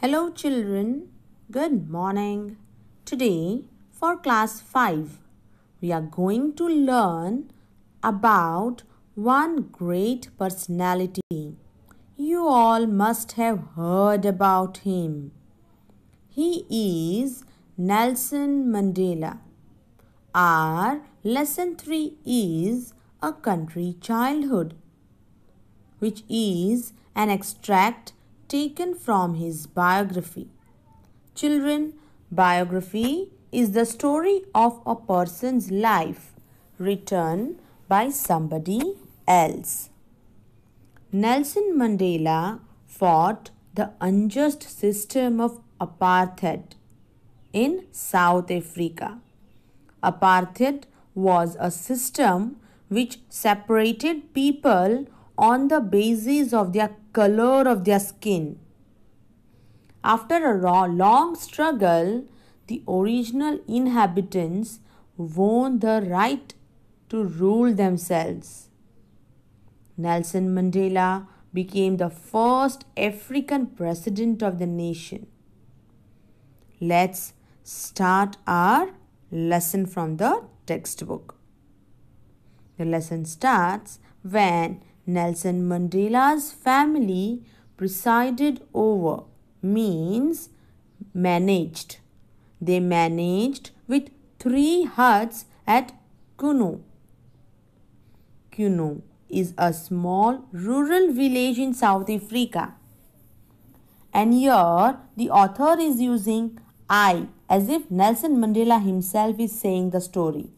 Hello children, good morning. Today for class 5, we are going to learn about one great personality. You all must have heard about him. He is Nelson Mandela. Our lesson 3 is A Country Childhood, which is an extract taken from his biography. Children, biography is the story of a person's life written by somebody else. Nelson Mandela fought the unjust system of apartheid in South Africa. Apartheid was a system which separated people on the basis of their color of their skin. After a long struggle, the original inhabitants won the right to rule themselves. Nelson Mandela became the first African president of the nation. Let's start our lesson from the textbook. The lesson starts when Nelson Mandela's family presided over, means managed. They managed with 3 huts at Kuno. Kuno is a small rural village in South Africa. And here the author is using I as if Nelson Mandela himself is saying the story.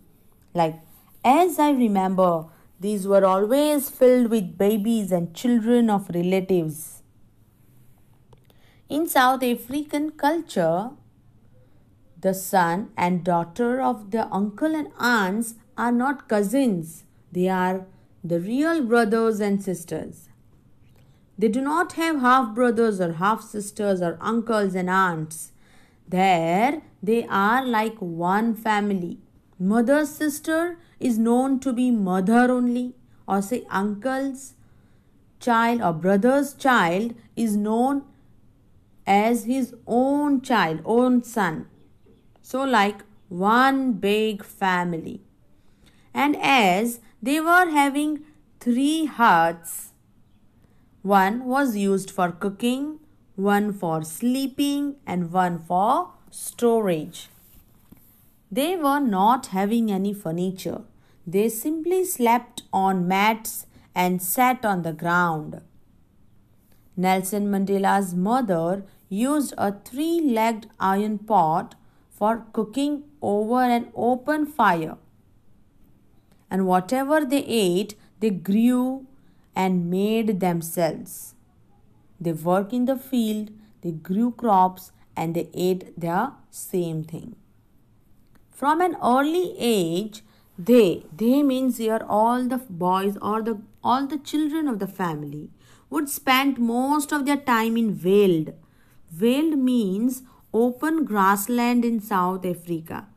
Like, as I remember, these were always filled with babies and children of relatives. In South African culture, the son and daughter of the uncle and aunts are not cousins. They are the real brothers and sisters. They do not have half brothers or half sisters or uncles and aunts. There they are like one family. Mother's sister is known to be mother only, or say uncle's child or brother's child is known as his own child, own son. So like one big family. And as they were having 3 huts, one was used for cooking, one for sleeping, and one for storage. They were not having any furniture. They simply slept on mats and sat on the ground. Nelson Mandela's mother used a 3-legged iron pot for cooking over an open fire. And whatever they ate, they grew and made themselves. They worked in the field, they grew crops, and they ate the same thing. From an early age, they means here all the boys or all the children of the family would spend most of their time in veld. Veld means open grassland in South Africa.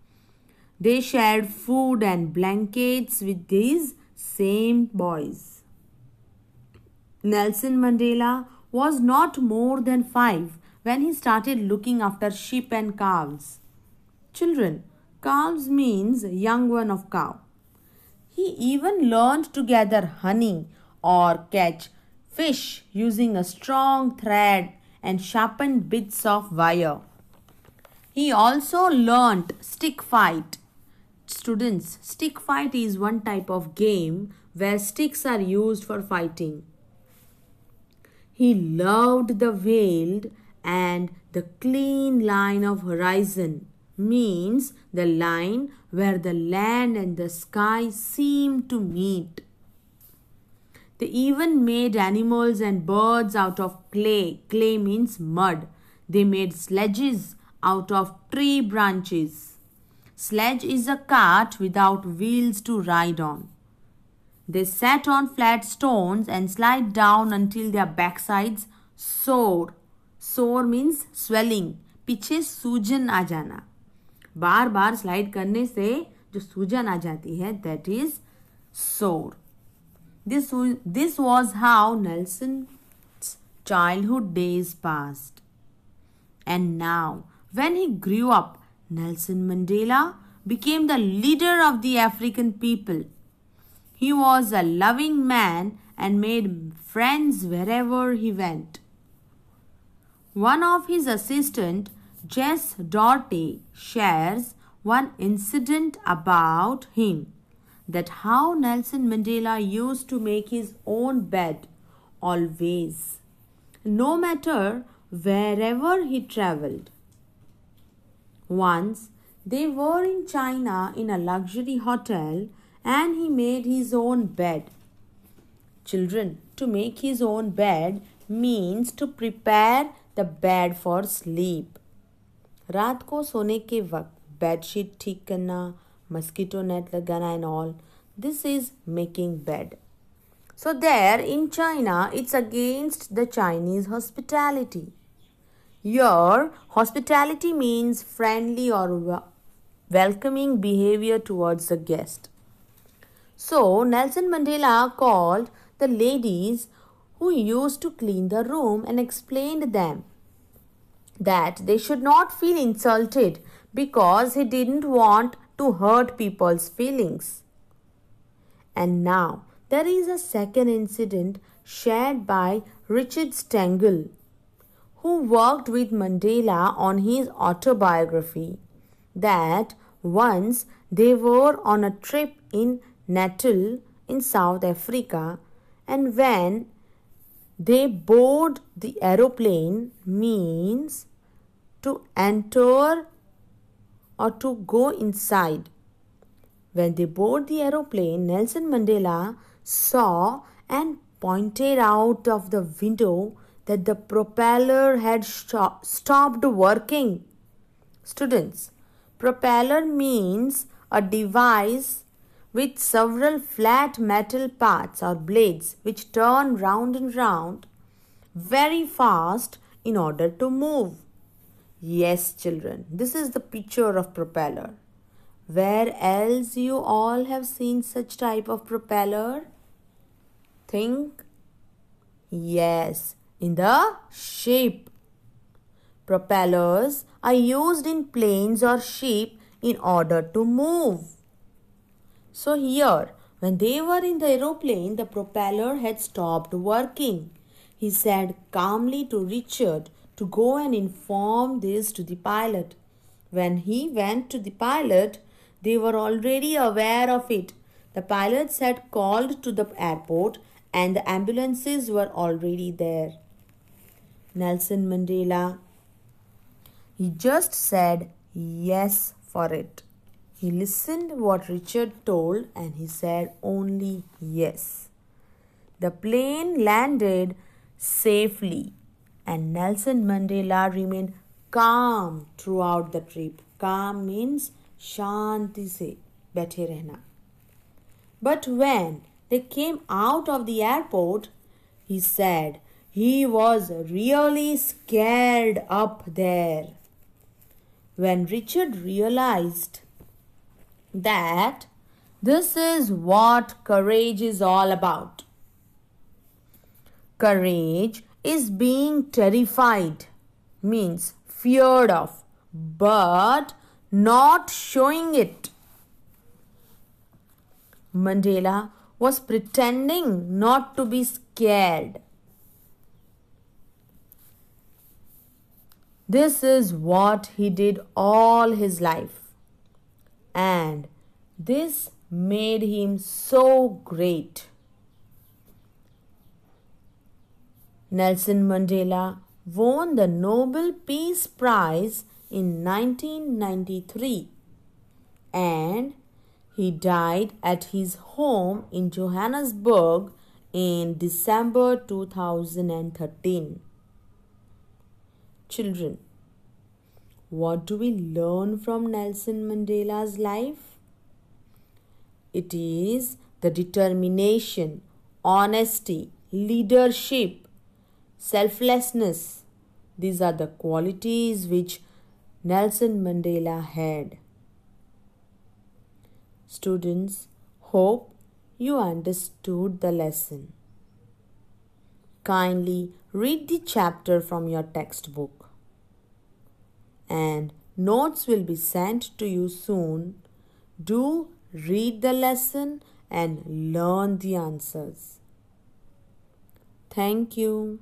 They shared food and blankets with these same boys. Nelson Mandela was not more than 5 when he started looking after sheep and calves. Children, calves means young one of cow. He even learned to gather honey or catch fish using a strong thread and sharpened bits of wire. He also learnt stick fight. Students, stick fight is one type of game where sticks are used for fighting. He loved the veld and the clean line of horizon, means the line where the land and the sky seem to meet. They even made animals and birds out of clay. Clay means mud. They made sledges out of tree branches. Sledge is a cart without wheels to ride on. They sat on flat stones and slide down until their backsides sore. Sore means swelling. पीछे सूजन आ जाना. बार बार slide करने से जो सूजन आ जाती है, that is sore. This was how Nelson's childhood days passed. And now, when he grew up, Nelson Mandela became the leader of the African people. He was a loving man and made friends wherever he went. One of his assistants, Jess Doherty, shares one incident about him, that how Nelson Mandela used to make his own bed always, no matter wherever he traveled. Once they were in China in a luxury hotel and he made his own bed. Children, to make his own bed means to prepare the bed for sleep. रात को सोने के वक्त bedsheet ठीक करना, mosquito net लगाना and all. This is making bed. So there in China, it's against the Chinese hospitality. Here, hospitality means friendly or welcoming behavior towards the guest. So Nelson Mandela called the ladies who used to clean the room and explained them that they should not feel insulted because he didn't want to hurt people's feelings. And now there is a second incident shared by Richard Stengel, who worked with Mandela on his autobiography, that once they were on a trip in Natal in South Africa, and when they board the aeroplane means to enter or to go inside. When they board the aeroplane, Nelson Mandela saw and pointed out of the window that the propeller had stopped working. Students, propeller means a device with several flat metal parts or blades which turn round and round very fast in order to move. Yes, children, this is the picture of propeller. Where else you all have seen such type of propeller? Think. Yes, in the ship. Propellers are used in planes or ship in order to move. So here, when they were in the aeroplane, the propeller had stopped working. He said calmly to Richard to go and inform this to the pilot. When he went to the pilot, they were already aware of it. The pilots had called to the airport and the ambulances were already there. Nelson Mandela, he just said yes for it. He listened what Richard told and he said only yes. The plane landed safely and Nelson Mandela remained calm throughout the trip. Calm means shanti se बैठे रहना. But when they came out of the airport, he said he was really scared up there. When Richard realized that this is what courage is all about. Courage is being terrified, means feared of, but not showing it. Mandela was pretending not to be scared. This is what he did all his life, and this made him so great. Nelson Mandela won the Nobel Peace Prize in 1993 and he died at his home in Johannesburg in December 2013. Children, what do we learn from Nelson Mandela's life? It is the determination, honesty, leadership, selflessness. These are the qualities which Nelson Mandela had. Students, hope you understood the lesson. Kindly read the chapter from your textbook. and notes will be sent to you soon. Do read the lesson and learn the answers. Thank you.